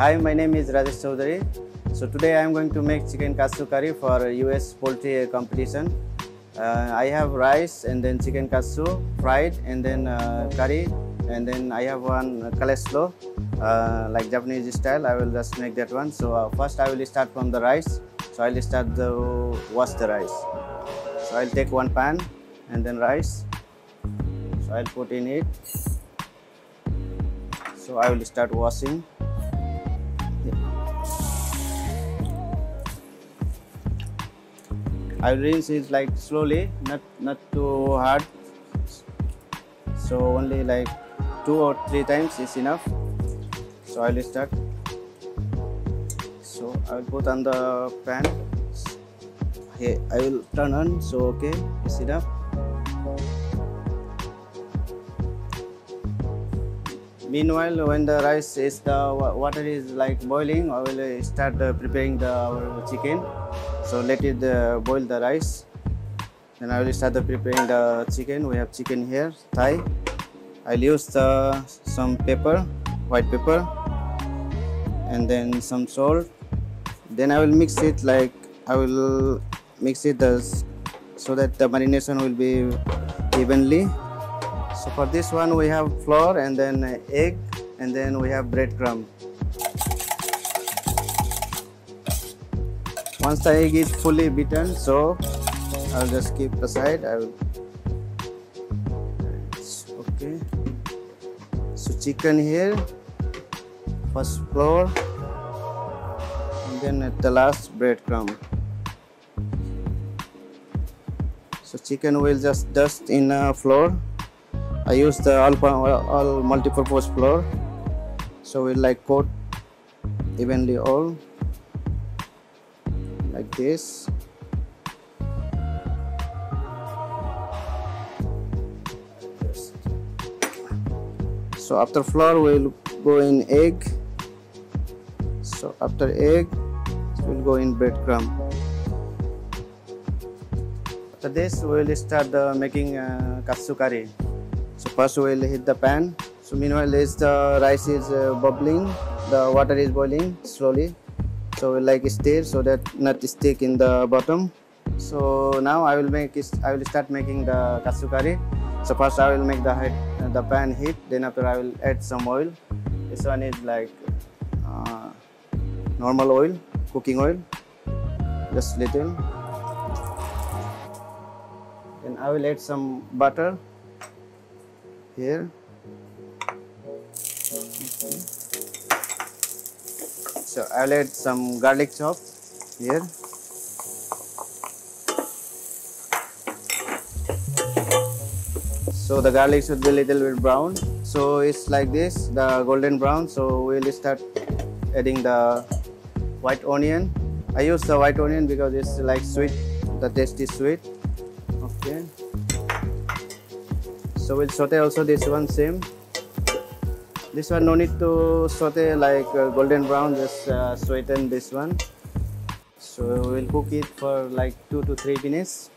Hi, my name is Rajesh Chaudhary. So today I am going to make chicken katsu curry for US poultry competition. I have rice and then chicken katsu fried and then curry, and then I have one coleslaw like Japanese style. I will just make that one. So first I will start from the rice. So I will start to wash the rice. So I will take one pan and then rice. So I will put in it. So I will start washing. I will rinse it like slowly, not too hard. So only like 2 or 3 times is enough. So I will start. So I will put on the pan. Here I will turn on. So okay, it's enough. Meanwhile, when the rice is the water is like boiling, I will start preparing our chicken. So let it boil the rice. Then I will start preparing the chicken. We have chicken here, thigh. I'll use some pepper, white pepper, and then some salt. Then I will mix it like so that the marination will be evenly. So for this one we have flour and then egg, and then we have breadcrumb. Once the egg is fully beaten, so I'll just keep aside. Okay. So chicken here, first flour, and then at the last breadcrumb. So chicken will just dust in flour. I use the all multi-purpose flour. So we'll like coat evenly all. Like this. So after flour we'll go in egg. So after egg we'll go in breadcrumb. After this we'll start making katsu curry. So first we'll heat the pan. So meanwhile as the rice is bubbling, the water is boiling slowly. So we'll like stir so that not stick in the bottom. So now I will start making the katsu curry. So first I will make the pan heat. Then after I will add some oil. This one is like normal oil, cooking oil, just little. Then I will add some butter here. Okay. So I'll add some garlic chop here. So the garlic should be a little bit brown. So it's like this, the golden brown. So we'll start adding the white onion. I use the white onion because it's like sweet. The taste is sweet. Okay. So we'll saute also this one same. This one no need to saute like golden brown, just sweeten this one. So we'll cook it for like 2 to 3 minutes.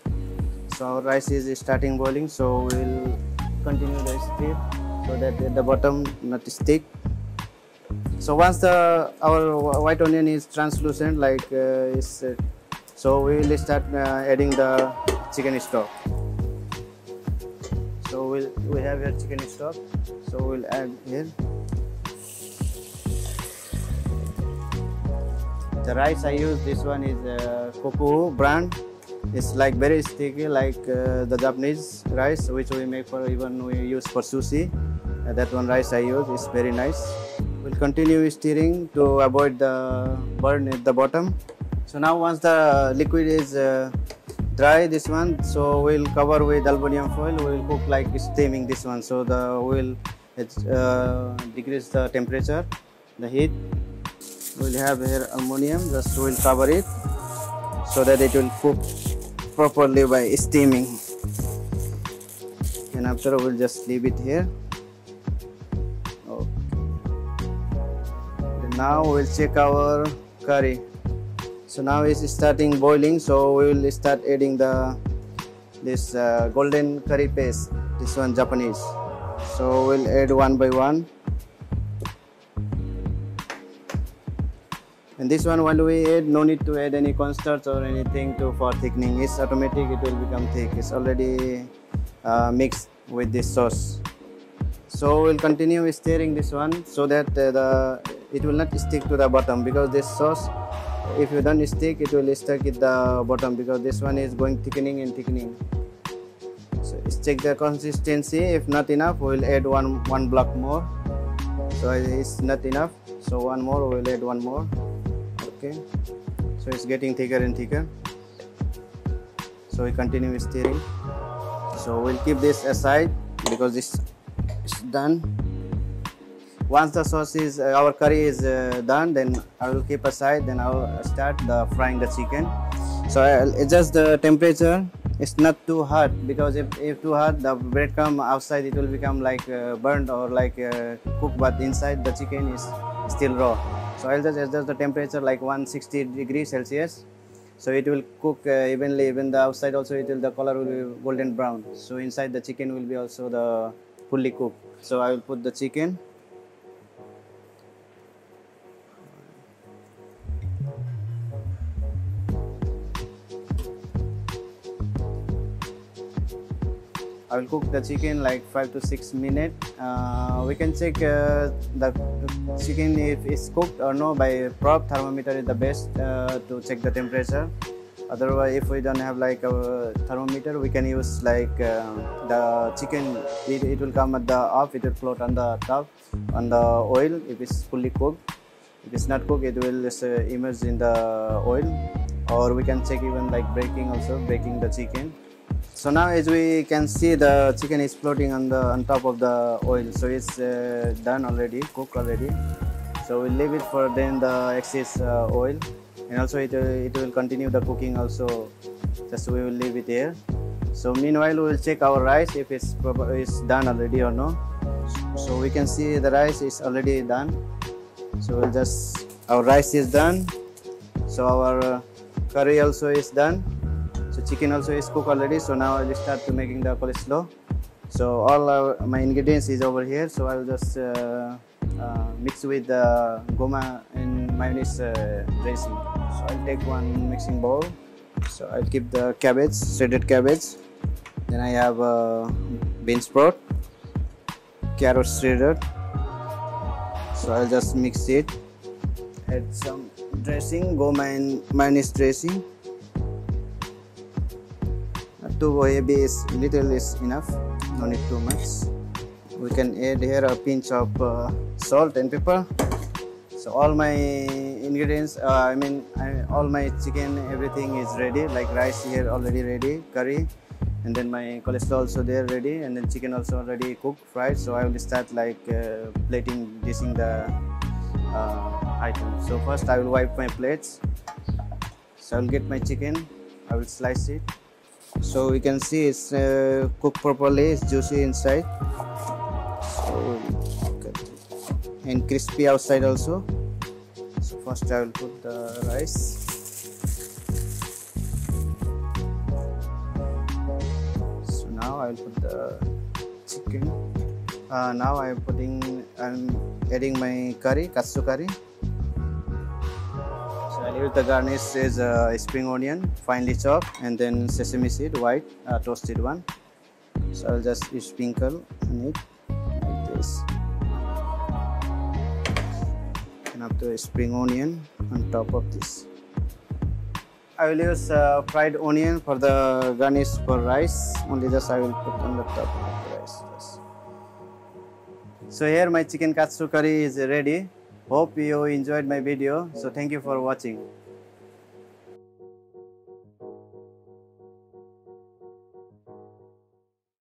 So our rice is starting boiling, so we'll continue the stir so that at the bottom not stick. So once our white onion is translucent, like so we will start adding the chicken stock. So we have here chicken stock. So we'll add here. The rice I use, this one is Kokuhu brand. It's like very sticky, like the Japanese rice, which we make for even we use for sushi. That one rice I use is very nice. We'll continue stirring to avoid the burn at the bottom. So now once the liquid is dry, this one, so we'll cover with aluminum foil. We'll cook like steaming this one. So we'll decrease the temperature, the heat. We'll have here aluminum. Just we'll cover it so that it will cook properly by steaming. And after we'll just leave it here. Okay. And now we'll check our curry. So now it's starting boiling, so we will start adding this golden curry paste, this one Japanese. So we'll add one by one. And this one, when we add, no need to add any cornstarch or anything for thickening. It's automatic, it will become thick. It's already mixed with this sauce. So we'll continue stirring this one so that it will not stick to the bottom, because this sauce, if you don't stick, it will stick at the bottom, because this one is going thickening and thickening. So check the consistency. If not enough, we'll add one block more. So it's not enough, so one more, we'll add one more. Okay, so it's getting thicker and thicker. So we continue stirring. So we'll keep this aside because this is done. Once the sauce is our curry is done, then I will keep aside, then I will start frying the chicken. So I'll adjust the temperature. It's not too hot, because if too hot, the breadcrumb outside, it will become like burnt or like cooked, but inside the chicken is still raw. So I'll just adjust the temperature like 160 degrees Celsius. So it will cook evenly. Even the outside also, the color will be golden brown. So inside the chicken will be also the fully cooked. So I will put the chicken. I will cook the chicken like 5 to 6 minutes. We can check the chicken if it's cooked or no by probe. Thermometer is the best to check the temperature. Otherwise, if we don't have like a thermometer, we can use like the chicken. It will come at the off. It will float on the top on the oil if it's fully cooked. If it's not cooked, it will immerse in the oil. Or we can check even like breaking the chicken. So now, as we can see, the chicken is floating on top of the oil. So it's done already, cooked already. So we'll leave it for then the excess oil, and also it will continue the cooking also. Just we will leave it here. So meanwhile, we will check our rice if it's done already or no. So we can see the rice is already done. So our rice is done. So our curry also is done. So chicken also is cooked already. So now I will start to making the coleslaw. So all my ingredients is over here. So I will just mix with the goma and mayonnaise dressing. So I'll take one mixing bowl. So I'll keep the cabbage, shredded cabbage. Then I have bean sprout, carrot shredded. So I'll just mix it. Add some dressing, goma and mayonnaise dressing. Too heavy, is little is enough, no need too much. We can add here a pinch of salt and pepper. So all my ingredients, all my chicken, everything is ready. Like rice here already ready, curry, and then my coleslaw also there ready, and then chicken also already cooked, fried. So I will start like dishing the items. So first I will wipe my plates. So I will get my chicken. I will slice it. So we can see it's cooked properly, it's juicy inside, so and crispy outside also. So first I will put the rice. So now I will put the chicken. Now I'm adding my curry, katsu curry. The garnish is spring onion, finely chopped, and then sesame seed, white, toasted one. So I'll just sprinkle on it like this. And after spring onion on top of this. I will use fried onion for the garnish for rice. Only this I will put on the top of the rice. Yes. So here my chicken katsu curry is ready. Hope you enjoyed my video. So thank you for watching.